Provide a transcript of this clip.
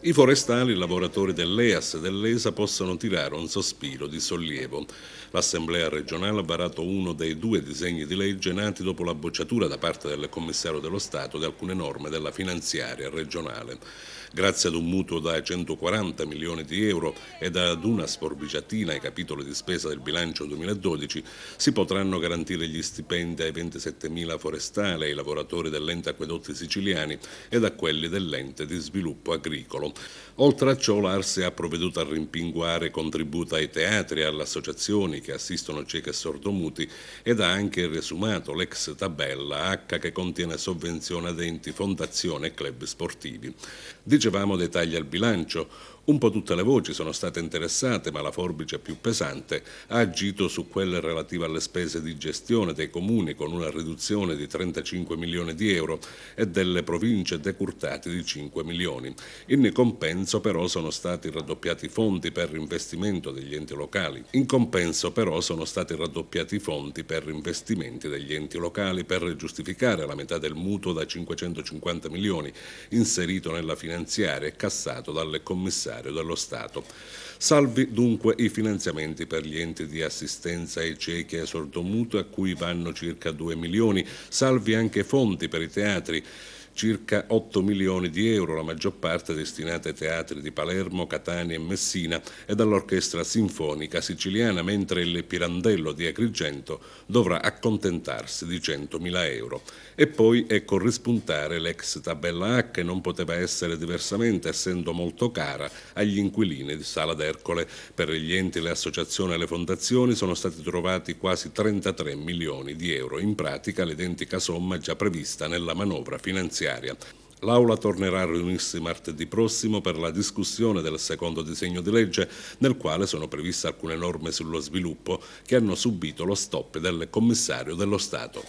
I forestali, lavoratori dell'EAS e dell'ESA possono tirare un sospiro di sollievo. L'Assemblea regionale ha varato uno dei due disegni di legge nati dopo la bocciatura da parte del commissario dello Stato di alcune norme della finanziaria regionale. Grazie ad un mutuo da 140 milioni di euro ed ad una sforbiciatina ai capitoli di spesa del bilancio 2012 si potranno garantire gli stipendi ai 27.000 forestali, ai lavoratori dell'ente Acquedotti Siciliani ed a quelli dell'ente di sviluppo agricolo. Oltre a ciò l'Arse ha provveduto a rimpinguare contributi ai teatri e alle associazioni che assistono ciechi e sordomuti ed ha anche riesumato l'ex tabella H che contiene sovvenzioni ad enti, fondazioni e club sportivi. Dicevamo dei tagli al bilancio. Un po' tutte le voci sono state interessate, ma la forbice più pesante ha agito su quelle relative alle spese di gestione dei comuni con una riduzione di 35 milioni di euro e delle province decurtate di 5 milioni. In compenso però sono stati raddoppiati i fondi per investimento degli enti locali. In compenso però sono stati raddoppiati i fondi per investimenti degli enti locali per giustificare la metà del mutuo da 550 milioni inserito nella finanziaria e cassato dal commissario dello Stato. Salvi dunque i finanziamenti per gli enti di assistenza ai ciechi e ai sordomuti a cui vanno circa 2 milioni, salvi anche fondi per i teatri, circa 8 milioni di euro, la maggior parte destinati ai teatri di Palermo, Catania e Messina ed all'Orchestra Sinfonica Siciliana, mentre il Pirandello di Agrigento dovrà accontentarsi di 100.000 euro. E poi ecco rispuntare l'ex tabella H, che non poteva essere diversamente, essendo molto cara agli inquilini di Sala d'Ercole. Per gli enti, le associazioni e le fondazioni sono stati trovati quasi 33 milioni di euro, in pratica l'identica somma già prevista nella manovra finanziaria. L'Aula tornerà a riunirsi martedì prossimo per la discussione del secondo disegno di legge, nel quale sono previste alcune norme sullo sviluppo che hanno subito lo stop del commissario dello Stato.